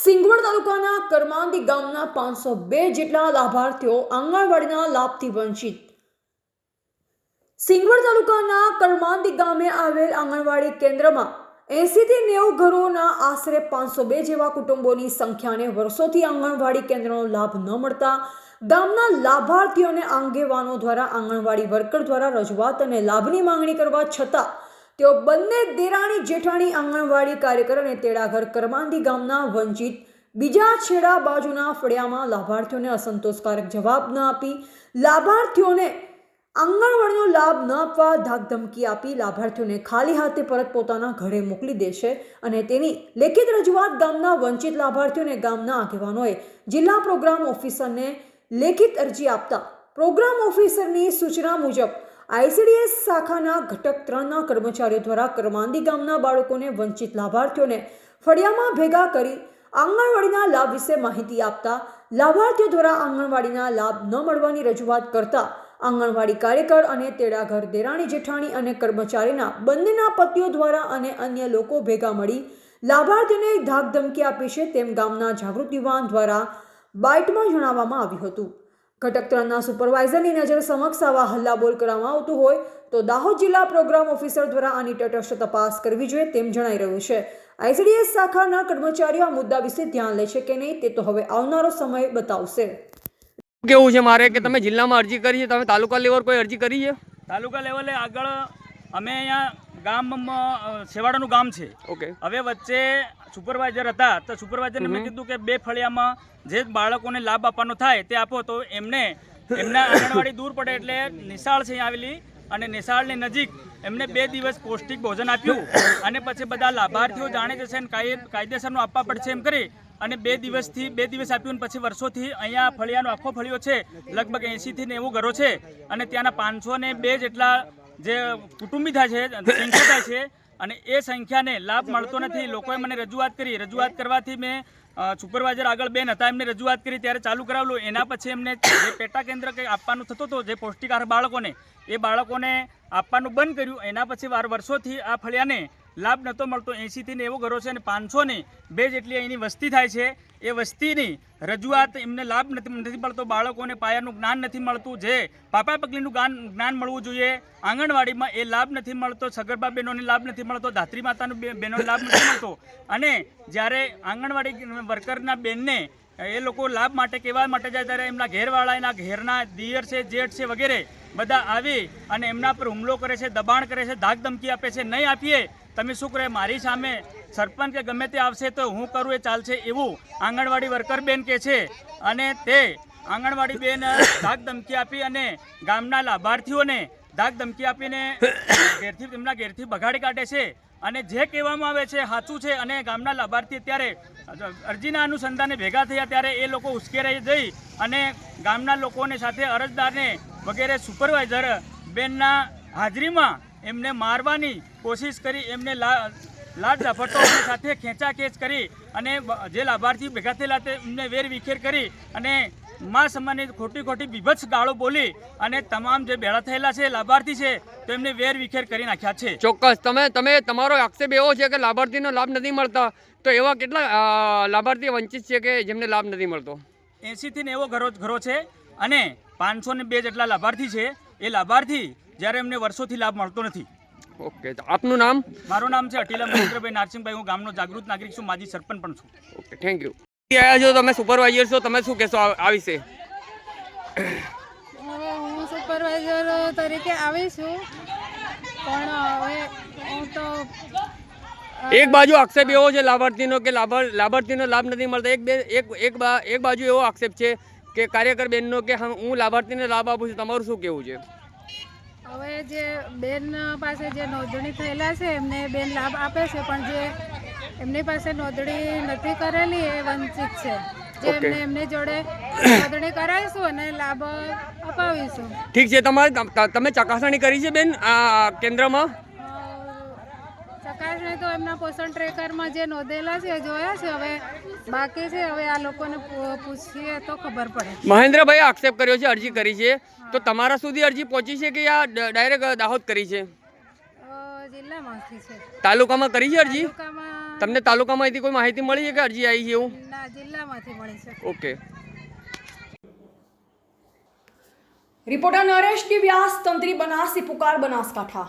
સિંગવડ તાલુકાના કરમાંદી ગામના 502 જેટલા લાભાર્થીઓ આંગણવાડીના લાભથી વંચિત। સિંગવડ તાલુકાના કરમાંદી ગામે આવેલ આંગણવાડી કેન્દ્રમાં 80 થી 90 ઘરોના આશરે 502 જેવા કુટુંબોની સંખ્યાને વર્ષોથી આંગણવાડી કેન્દ્રનો લાભ ન મળતા ગામના લાભાર્થીઓને આગેવાનો દ્વારા આંગણવાડી વર્કર દ્વારા રજૂઆત અને લાભની માંગણી કરવા છતાં તેઓ બંને દેરાણી જેઠાણી આંગણવાડી કાર્યકર અને તેડાઘર કરમાંદી ગામના વંચિત બીજા છેડા બાજુના ફળિયામાં લાભાર્થીઓને અસંતોષકારક જવાબ ન આપી લાભાર્થીઓને આંગણવાડીનો લાભ ન આપવા ધાકધમકી આપી લાભાર્થીઓને ખાલી હાથે પરત પોતાના ઘરે મોકલી દેશે અને તેની લેખિત રજૂઆત ગામના વંચિત લાભાર્થીઓને ગામના આગેવાનોએ જિલ્લા પ્રોગ્રામ ઓફિસરને લેખિત અરજી આપતા પ્રોગ્રામ ઓફિસરની સૂચના મુજબ ICDS શાખાના ઘટક 3ના કર્મચારીઓ દ્વારા કરમાંદી ગામના બાળકોને વંચિત લાભાર્થીઓને ફળિયામાં ભેગા કરી આંગણવાડીના લાભ વિશે માહિતી આપતા લાભાર્થીઓ દ્વારા આંગણવાડીના લાભ ન મળવાની રજૂઆત કરતા આંગણવાડી કાર્યકર અને તેડાઘર દેરાણી જેઠાણી અને કર્મચારીના બંનેના પતિઓ દ્વારા અને અન્ય લોકો ભેગા મળી લાભાર્થીઓને ધાકધમકી આપી છે તેમ ગામના જાગૃત યુવાન દ્વારા બાઇટમાં જણાવવામાં આવ્યું હતું। ઘટક 3ના સુપરવાઇઝરની નજર સમક્ષ આવા હલ્લાબોલ કરવામાં આવતું હોય તો દાહોદ જિલ્લા પ્રોગ્રામ ઓફિસર દ્વારા આની તટસ્થ તપાસ કરવી જોઈએ તેમ જણાઈ રહ્યું છે। ICDS શાખાના કર્મચારીઓ આ મુદ્દા વિશે ધ્યાન લેશે કે નહીં તે તો હવે આવનારો સમય બતાવશે। કેવું છે મારે કે તમે જિલ્લામાં અરજી કરી છે, તમે તાલુકા લેવલ કોઈ અરજી કરી છે? તાલુકા લેવલે આગળ અમે અહીંયા ગામમાં છેવાડાનું ગામ છે। ઓકે, હવે વચ્ચે સુપરવાઇઝર હતા તો સુપરવાઇઝરને મેં કીધું કે 2 ફળિયામાં જે બાળકોને લાભ આપવાનો થાય તે આપો તો એમના આંગણવાડી દૂર પડે એટલે નિશાળ છે આવેલી અને નિશાળની નજીક એમને 2 દિવસ પૌષ્ટિક ભોજન આપ્યું અને પછી બધા લાભાર્થીઓ જાણે જશે ને કાયદેસરનું આપવા પડશે એમ કરી અને 2 દિવસ આપ્યું પછી વર્ષોથી અહીંયા ફળિયાનો આખો ફળિયો છે લગભગ 80 થી 90 ઘરો છે અને ત્યાંના 502 જેટલા જે કુટુંબી થાય છે સંખ્યા થાય છે અને એ સંખ્યાને લાભ મળતો નથી। લોકોએ મને રજૂઆત કરવાથી મેં સુપરવાઇઝર આગળ બેન હતા એમને રજૂઆત કરી ત્યારે ચાલુ કરાવેલું। એના પછી એમને જે પેટા કેન્દ્ર કંઈ આપવાનું થતો હતો જે પૌષ્ટિક આહાર બાળકોને એ બાળકોને આપવાનું બંધ કર્યું। એના પછી વર્ષોથી આ ફળિયાને લાભ નહોતો મળતો। 80 થી 90 ઘરો છે અને 502 જેટલી અહીંની વસ્તી થાય છે। એ વસ્તીની રજૂઆત એમને લાભ નથી મળતો, બાળકોને પાયાનું જ્ઞાન નથી મળતું, જે પાપા પગલીનું જ્ઞાન મળવું જોઈએ આંગણવાડીમાં એ લાભ નથી મળતો, સગર્ભા બહેનોને લાભ નથી મળતો, ધાત્રી માતાનું બહેનોને લાભ નથી મળતો। અને જ્યારે આંગણવાડી વર્કરના બેનને એ લોકો લાભ માટે કહેવા માટે જાય ત્યારે એમના ઘેરવાળા એના ઘેરના દિયર છે, જેઠ છે વગેરે બધા આવી અને એમના પર હુમલો કરે છે, દબાણ કરે છે, ધાક ધમકી આપે છે। નહીં આપીએ તમે શું કરે, મારી સામે સરપંચ કે ગમે તે આવશે તો હું કરું એ ચાલશે એવું આંગણવાડી વર્કર બેન કહે છે અને તે આંગણવાડી બેન ધાક ધમકી આપી અને ગામના લાભાર્થીઓને ધાક ધમકી આપીને તેમના ઘેરથી બગાડી કાઢે છે અને જે કહેવામાં આવે છે સાચું છે। અને ગામના લાભાર્થી અત્યારે અરજીના અનુસંધાને ભેગા થયા ત્યારે એ લોકો ઉશ્કેરાઈ જઈ અને ગામના લોકોને સાથે અરજદારને વગેરે સુપરવાઇઝર બેનના હાજરીમાં એમને મારવાની કોશિશ કરી, એમને લાડ ઝાપટો સાથે ખેંચાખેંચ કરી અને જે લાભાર્થી ભેગા થયેલા તે એમને વેર વિખેર કરી અને મા સમાનની ખોટી બીભત્સ ગાળો બોલી અને તમામ જે ભેળા થયેલા છે લાભાર્થી છે તો એમને વેર વિખેર કરી નાખ્યા છે। ચોક્કસ તમે તમારો આક્ષેપ એવો છે કે લાભાર્થીનો લાભ નથી મળતા, તો એવા કેટલા લાભાર્થી વંચિત છે કે જેમને લાભ નથી મળતો? 80 થી 90 ઘરો છે અને 502 જેટલા લાભાર્થી છે। એ લાભાર્થી જ્યારે એમને વર્ષોથી લાભ મળતો નથી। ઓકે, તો આપનું નામ? મારું નામ છે અટીલા મહેન્દ્રભાઈ નારસિંહભાઈ, હું ગામનો જાગૃત નાગરિક છું, માજી સરપંચ પણ છું। Okay, thank you. આવ્યા છો તમે સુપરવાઇઝર છો, તમે શું કહેશો આ વિશે? હવે હું સુપરવાઇઝર તરીકે આવી છું પણ હવે હું તો એક બાજુ આક્ષેપ એવો છે લાભાર્થીનો કે લાભાર્થીનો લાભ નથી મળતો, એક બાજુ એવો આક્ષેપ છે કે કાર્યકર બેનનો કે હું લાભાર્થીને લાભ આપું છું, તમારું શું કહેવું છે? હવે જે બેન પાસે જે નોંધણી થયેલા છે એમને બેન લાભ આપે છે પણ જે એમની પાસે નોંધણી નથી કરેલી એ વંચિત છે। જે એમની જોડે નોંધણી કરાવીશું અને લાભ અપાવીશું। ઠીક છે, તમે ચકાસણી કરી છે બેન આ કેન્દ્રમાં? ચકાસણી તો એમના પોષણ ટ્રેકરમાં જે નોંધેલા છે જોયા છે, હવે બાકી છે, હવે આ લોકોને પૂછીએ તો ખબર પડે। મહેન્દ્રભાઈ આક્ષેપ કર્યો છે, અરજી કરી છે, તો તમારા સુધી અરજી પહોંચી છે કે આ ડાયરેક્ટ દાહોદ કરી છે? જિલ્લામાંથી છે। તાલુકામાં કરી છે અરજી? તાલુકામાં તમને તાલુકામાંથી કોઈ માહિતી મળી છે કે અરજી આવી છે એવું? જિલ્લામાંથી મળી છે. ઓકે. રિપોર્ટર નરેશ ડી વ્યાસ, તંત્રી બનાસી પુકાર, બનાસકાંઠા.